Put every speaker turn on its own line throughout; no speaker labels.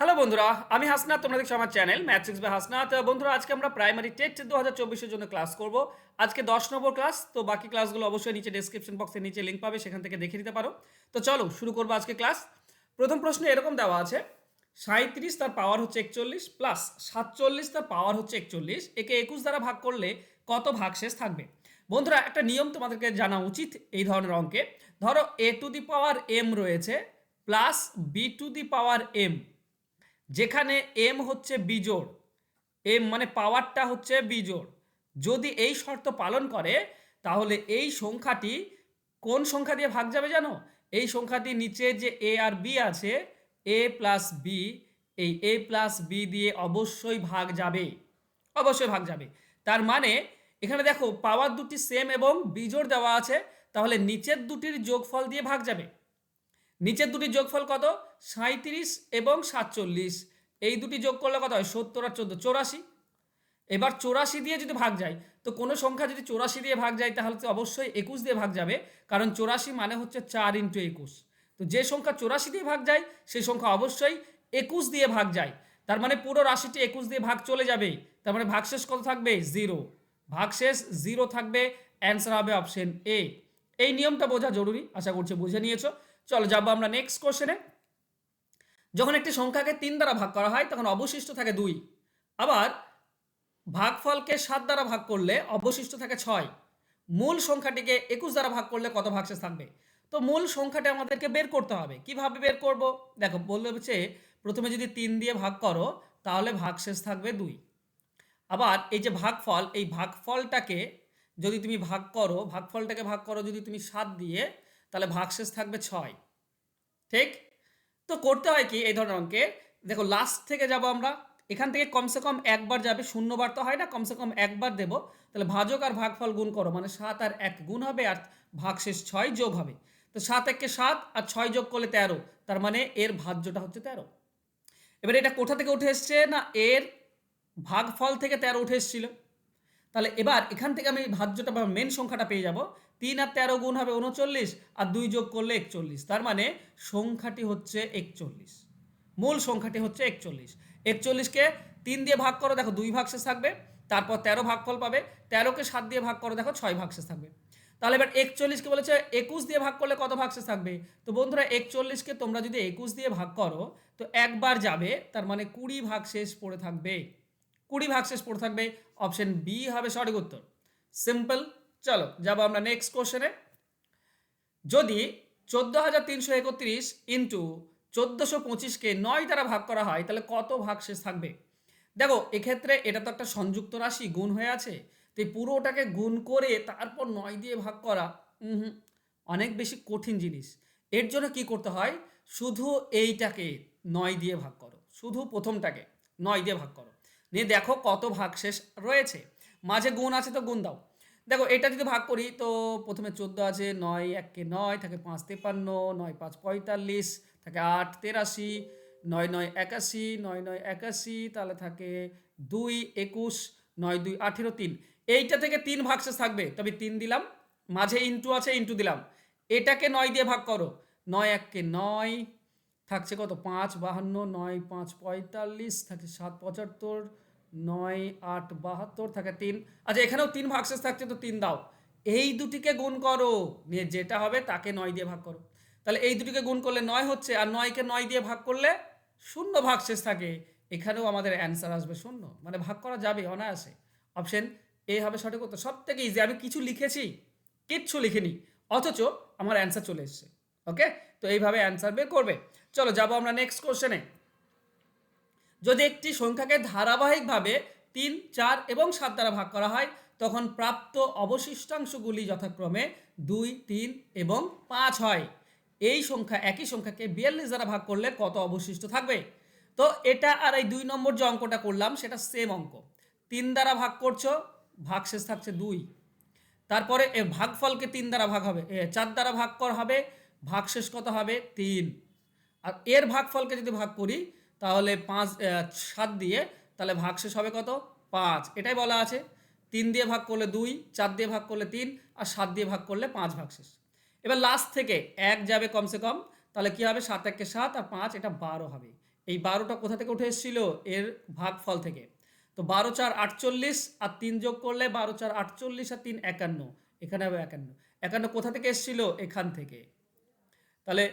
Hello বন্ধুরা, আমি হাসনাত। তোমরা দেখছো আমার চ্যানেল ম্যাথ্রিক্স বাই হাসনাত। বন্ধুরা, আজকে আমরা প্রাইমারি টেট 2024-এর জন্য ক্লাস করব। আজকে 10 নম্বর ক্লাস। তো বাকি ক্লাসগুলো অবশ্যই নিচে ডেসক্রিপশন বক্সের নিচে লিঙ্ক পাবে, সেখান থেকে দেখে নিতে পারো। তো চলো শুরু করবো আজকে ক্লাস। প্রথম প্রশ্ন এরকম দেওয়া আছে, 37 তার পাওয়ার হচ্ছে 41 প্লাস 47 তার পাওয়ার হচ্ছে 41, একে 21 দ্বারা ভাগ করলে কত ভাগশেষ থাকবে? বন্ধুরা, একটা নিয়ম তোমাদেরকে জানা উচিত এই ধরনের অঙ্কে। ধরো a to the power m রয়েছে plus b to the power m, যেখানে এম হচ্ছে বিজোড়, এম মানে পাওয়ারটা হচ্ছে বিজোড়। যদি এই শর্ত পালন করে তাহলে এই সংখ্যাটি কোন সংখ্যা দিয়ে ভাগ যাবে জানো? এই সংখ্যাটি নিচে যে এ আর বি আছে, এ প্লাস বি, এই এ প্লাস বি দিয়ে অবশ্যই ভাগ যাবে, অবশ্যই ভাগ যাবে। তার মানে এখানে দেখো পাওয়ার দুটি সেম এবং বিজোড় দেওয়া আছে, তাহলে নিচের দুটির যোগফল দিয়ে ভাগ যাবে। নিচের দুটি যোগফল কত? 37 এবং 47, এই দুটি যোগ করলে কত হয়? 70 আর 14 84। এবার 84 দিয়ে যদি ভাগ যায়, তো কোনো সংখ্যা যদি 84 দিয়ে ভাগ যায় তাহলে তো অবশ্যই 21 দিয়ে ভাগ যাবে, কারণ 84 মানে হচ্ছে 4 ইন্টু 21। তো যে সংখ্যা 84 দিয়ে ভাগ যায় সেই সংখ্যা অবশ্যই 21 দিয়ে ভাগ যায়। তার মানে পুরো রাশিটি 21 দিয়ে ভাগ চলে যাবে। তার মানে ভাগশেষ কত থাকবে? 0। ভাগশেষ 0 থাকবে। অ্যান্সার হবে অপশন এ। এই নিয়মটা বোঝা জরুরি, আশা করছি বুঝে নিয়েছো। চলো যাবো আমরা নেক্সট কোশ্চেনে। যখন একটি সংখ্যাকে 3 দ্বারা ভাগ করা হয় তখন অবশিষ্ট থাকে 2। আবার ভাগফলকে 7 দ্বারা ভাগ করলে অবশিষ্ট থাকে 6। মূল সংখ্যাটিকে 21 দ্বারা ভাগ করলে কত ভাগশেষ থাকবে? তো মূল সংখ্যাটা আমাদেরকে বের করতে হবে। কিভাবে বের করব? দেখো বললে হচ্ছে প্রথমে যদি 3 দিয়ে ভাগ করো তাহলে ভাগশেষ থাকবে 2। আবার এই যে ভাগফল, এই ভাগফলটাকে যদি তুমি ভাগ করো, ভাগফলটাকে ভাগ করো যদি তুমি 7 দিয়ে, তাহলে ভাগশেষ থাকবে 6। ঠিক? তো করতে হয় কি এই ধরনের অঙ্কে? দেখো লাস্ট থেকে যাব আমরা, এখান থেকে কমসে কম একবার যাবে, শূন্যবার তো হয় না, কমসে কম একবার দেব। তাহলে ভাজক আর ভাগফল গুণ করো, মানে 7 আর 1 গুণ হবে আর ভাগশেষ 6 যোগ হবে। তো 7 একে 7 আর 6 যোগ করলে 13, তার মানে এর ভাজ্যটা হচ্ছে 13। এবার এটা কোথা থেকে উঠে এসছে? না এর ভাগফল থেকে 13 উঠে এসেছিল। তাহলে এবার এখান থেকে আমি ভাজ্যটা বা মেন সংখ্যাটা পেয়ে যাব। 3 আর 13 গুণ হবে 39, আর 2 যোগ করলে 41। তার মানে সংখ্যাটি হচ্ছে 41। মূল সংখ্যাটি হচ্ছে 41। 41কে 3 দিয়ে ভাগ করো, দেখো 2 ভাগশেষ থাকবে। তারপর 13 ভাগফল পাবে। 13কে 7 দিয়ে ভাগ করো, দেখো 6 ভাগশেষ থাকবে। তাহলে এবার 41কে বলেছে 21 দিয়ে ভাগ করলে কত ভাগশেষ থাকবে? তো বন্ধুরা 41কে তোমরা যদি 21 দিয়ে ভাগ করো তো একবার যাবে, তার মানে 20 ভাগশেষ পড়ে থাকবে। 20 ভাগশেষ পড়ে থাকবে। অপশন বি হবে সঠিক উত্তর। সিম্পল। চলো যাবো আমরা নেক্সট কোশ্চেনে। যদি 14,331 ইন্টু 1425কে 9 দ্বারা ভাগ করা হয় তাহলে কত ভাগশেষ থাকবে? দেখো এক্ষেত্রে এটা তো একটা সংযুক্ত রাশি, গুণ হয়ে আছে। তো এই পুরোটাকে গুণ করে তারপর 9 দিয়ে ভাগ করা অনেক বেশি কঠিন জিনিস। এর জন্য কি করতে হয়? শুধু এইটাকে 9 দিয়ে ভাগ করো, শুধু প্রথমটাকে 9 দিয়ে ভাগ করো, নিয়ে দেখো কত ভাগশেষ রয়েছে। মাঝে গুণ আছে তো গুণ দাও। দেখো এটা যদি ভাগ করি তো প্রথমে 14 আছে, 9 1 9 থাকে 5 53, 9 5 45 থাকে 8 83, 9 9 81, 9 9 81, তাহলে থাকে 2 21, 9 2 18, 3। এইটা থেকে 3 ভাগশেষ থাকবে, তবে 3 দিলাম, মাঝে ইন্টু আছে ইন্টু দিলাম। এটাকে 9 দিয়ে ভাগ করো, 9 1 9 থাকছে কত? 5 52, 9 5 45 থাকে 7 75, 9 8 72 থাকে 3। আচ্ছা এখানেও 3 ভাগশেষ থাকছে, তো 3 দাও। এই দুটিকে গুণ করো, নিয়ে যেটা হবে তাকে 9 দিয়ে ভাগ করো। তাহলে এই দুটিকে গুণ করলে 9 হচ্ছে, আর 9কে 9 দিয়ে ভাগ করলে 0 ভাগশেষ থাকে। এখানেও আমাদের অ্যান্সার আসবে 0, মানে ভাগ করা যাবে অনায়াসে। অপশন এ হবে সঠিক উত্তর। সব থেকে ইজি। আমি কিছু লিখেছি? কিচ্ছু লিখিনি, অথচ আমার অ্যান্সার চলে এসছে। ওকে, তো এইভাবে অ্যান্সার বের করবে। চলো যাবো আমরা নেক্সট কোশ্চেনে। যদি একটি সংখ্যাকে ধারাবাহিকভাবে 3 4 এবং 7 দ্বারা ভাগ করা হয় তখন প্রাপ্ত অবশিষ্টাংশগুলি যথাক্রমে 2 3 এবং 5 হয়। এই সংখ্যা, একই সংখ্যাকে 42 দ্বারা ভাগ করলে কত অবশিষ্ট থাকবে? তো এটা আর এই 2 নম্বর যে অঙ্কটা করলাম সেটা সেম অঙ্ক। 3 দ্বারা ভাগ করছো, ভাগশেষ থাকছে 2। তারপরে এর ভাগফলকে 3 দ্বারা ভাগ হবে, 4 দ্বারা ভাগ করা হবে, ভাগশেষ কত হবে? 3। আর এর ভাগফলকে যদি ভাগ করি তাহলে 7 দিয়ে, তাহলে ভাগশেষ হবে কত? 5। এটাই বলা আছে। 3 দিয়ে ভাগ করলে 2, 4 দিয়ে ভাগ করলে 3, আর 7 দিয়ে ভাগ করলে 5 ভাগশেষ। এবার লাস্ট থেকে 1 যাবে কমসে কম, তাহলে কি হবে? 7 1 7 আর 5, এটা 12 হবে। এই 12টা কোথা থেকে উঠে এসেছিল? এর ভাগফল থেকে। তো 12 4 48 আর 3 যোগ করলে 12 4 48 আর 3 51, এখানে হবে 51। 51 কোথা থেকে এসেছিল? এখান থেকে। তাহলে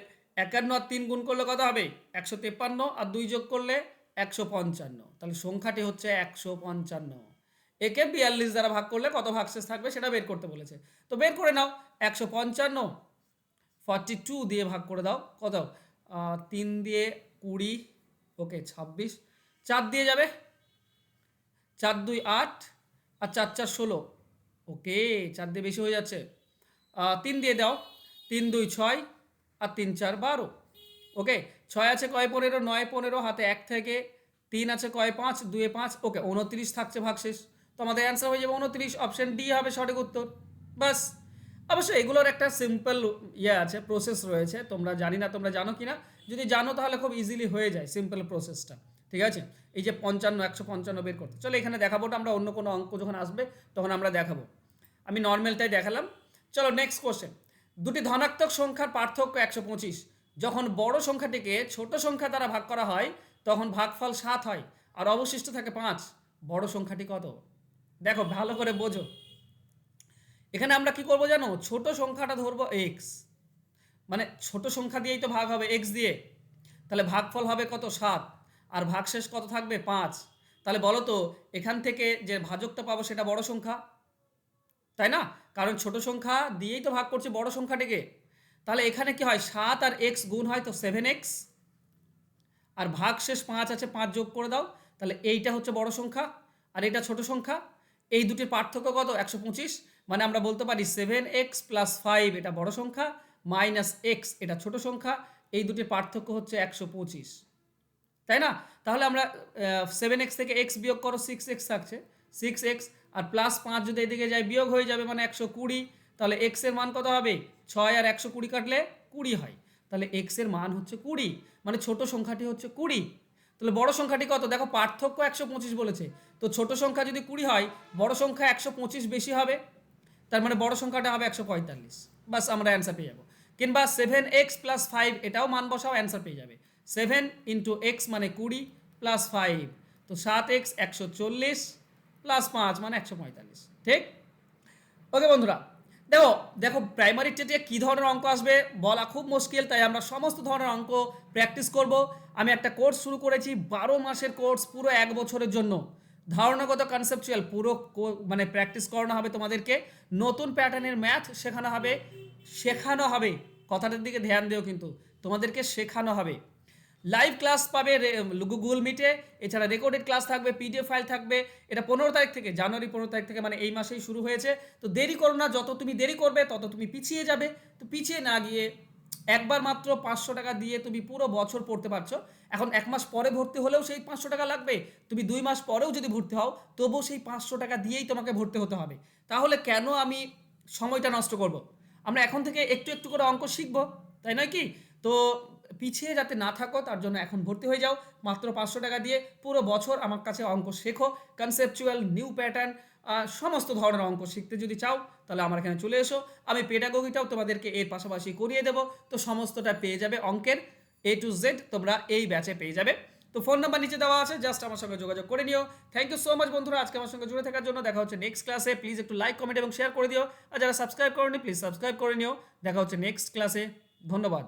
51 আর 3 গুণ করলে কত হবে? 153, আর 2 যোগ করলে 155। তাহলে সংখ্যাটি হচ্ছে 155। একে 42 দ্বারা ভাগ করলে কত ভাগশেষ থাকবে সেটা বের করতে বলেছে। তো বের করে নাও। 155 42 দিয়ে ভাগ করে দাও। কত? 3 দিয়ে 20, ওকে 26, 4 দিয়ে যাবে, 4 2 8 আর 4 4 16, ওকে 4 দিয়ে বেশি হয়ে যাচ্ছে। 3 দিয়ে দাও, 3 2 6 আর 3 4 12, ওকে 6 আছে কয় 15, 9 15, হাতে 1 থেকে 3 আছে কয় 5, 2 5, ওকে 29 থাকছে ভাগশেষ। তো আমাদের অ্যান্সার হয়ে যাবে 29, অপশন ডি হবে সঠিক উত্তর। বাস। অবশ্যই এগুলোর একটা সিম্পল আছে, প্রসেস রয়েছে, তোমরা জানি না তোমরা জানো কি না, যদি জানো তাহলে খুব ইজিলি হয়ে যায় সিম্পল প্রসেসটা, ঠিক আছে। এই যে 55 155 বের করতে, চলো এখানে দেখাবো, আমরা অন্য কোনো অঙ্ক যখন আসবে তখন আমরা দেখাবো, আমি নর্মালটাই দেখালাম। চলো নেক্সট কোশ্চেন। দুটি ধনাত্মক সংখ্যার পার্থক্য 125, যখন বড় সংখ্যাটিকে ছোট সংখ্যা দ্বারা ভাগ করা হয় তখন ভাগফল 7 হয় আর অবশিষ্ট থাকে 5। বড় সংখ্যাটি কত? দেখো ভালো করে বোঝো। এখানে আমরা কি করব জানো? ছোট সংখ্যাটা ধরবো এক্স, মানে ছোট সংখ্যা দিয়েই তো ভাগ হবে এক্স দিয়ে, তাহলে ভাগফল হবে কত? 7, আর ভাগশেষ কত থাকবে? 5। তাহলে বলো তো এখান থেকে যে ভাজকটা পাবো সেটা বড় সংখ্যা, তাই না? কারণ ছোট সংখ্যা দিয়েই তো ভাগ করছে বড় সংখ্যাটিকে। তাহলে এখানে কি হয়? 7 আর এক্স গুণ হয় তো 7x, আর ভাগশেষ 5 আছে, 5 যোগ করে দাও, তাহলে এইটা হচ্ছে বড় সংখ্যা আর এটা ছোট সংখ্যা। এই দুটির পার্থক্য কত? 125। মানে আমরা বলতে পারি 7x + 5 এটা বড় সংখ্যা, -x এটা ছোট সংখ্যা, এই দুটির পার্থক্য হচ্ছে 125, তাই না? তাহলে আমরা 7x থেকে x বিয়োগ করো, 6x থাকছে, 6x আর +5 যদি এদিকে যায় বিয়োগ হয়ে যাবে, মানে 120। তাহলে x এর মান কত হবে? 6 আর 120 কাটলে 20 হয়, তাহলে x এর মান হচ্ছে 20, মানে ছোট সংখ্যাটি হচ্ছে 20। তাহলে বড় সংখ্যাটি কত? দেখো পার্থক্য 125 বলেছে, তো ছোট সংখ্যা যদি 20 হয়, বড় সংখ্যা 125 বেশি হবে, তার মানে বড় সংখ্যাটা হবে 145। বাস আমরা অ্যান্সার পেয়ে যাবো। কিংবা 7x + 5 এটাও মান বসাও, অ্যান্সার পেয়ে যাবে। 7 × x মানে 20 + 5, তো 7x 140 + 5 মানে 145, ঠিক? ওকে বন্ধুরা, দেখো দেখো প্রাইমারি টেটে কী ধরনের অঙ্ক আসবে বলা খুব মুশকিল, তাই আমরা সমস্ত ধরনের অঙ্ক প্র্যাকটিস করব। আমি একটা কোর্স শুরু করেছি, 12 মাসের কোর্স, পুরো 1 বছরের জন্য, ধারণাগত কনসেপচুয়াল পুরো মানে প্র্যাকটিস করানো হবে তোমাদেরকে, নতুন প্যাটার্নের ম্যাথ শেখানো হবে, কথাটার দিকে ধ্যান দিও, কিন্তু তোমাদেরকে শেখানো হবে। লাইভ ক্লাস পাবে গুগল মিটে, এছাড়া রেকর্ডেড ক্লাস থাকবে, পিডিএফ ফাইল থাকবে। এটা 15 তারিখ থেকে, জানুয়ারি 15 তারিখ থেকে, মানে এই মাসেই শুরু হয়েছে। তো দেরি করো না, যত তুমি দেরি করবে তত তুমি পিছিয়ে যাবে। তো পিছিয়ে না গিয়ে একবার মাত্র 500 টাকা দিয়ে তুমি পুরো বছর পড়তে পারছো। এখন 1 মাস পরে ভর্তি হলেও সেই 500 টাকা লাগবে, তুমি 2 মাস পরেও যদি ভর্তি হও তবুও সেই 500 টাকা দিয়েই তোমাকে ভর্তি হতে হবে। তাহলে কেন আমি সময়টা নষ্ট করব? আমরা এখন থেকে একটু একটু করে অঙ্ক শিখবো, তাই নয় কি? তো পিছিয়ে যাতে না থাকো তার জন্য এখন ভর্তি হয়ে যাও, মাত্র 500 টাকা দিয়ে পুরো বছর আমার কাছে অঙ্ক শেখো, কনসেপচুয়াল, নিউ প্যাটার্ন, সমস্ত ধরনের অঙ্ক শিখতে যদি চাও তাহলে আমার এখানে চলে এসো। আমি পেডাগোগিটাও তোমাদেরকে এর পাশাপাশি করিয়ে দেবো, তো সমস্তটা পেয়ে যাবে অঙ্কের A to Z, তোমরা এই ব্যাচে পেয়ে যাবে। তো ফোন নাম্বার নিচে দেওয়া আছে, জাস্ট আমার সঙ্গে যোগাযোগ করে নিও। থ্যাংক ইউ সো মাচ বন্ধুরা, আজকে আমার সঙ্গে জুড়ে থাকার জন্য। দেখা হচ্ছে নেক্সট ক্লাসে, প্লিজ একটু লাইক, কমেন্ট এবং শেয়ার করে দিও, আর যারা সাবস্ক্রাইব করোনি প্লিজ সাবস্ক্রাইব করে নিও। দেখা হচ্ছে নেক্সট ক্লাসে, ধন্যবাদ।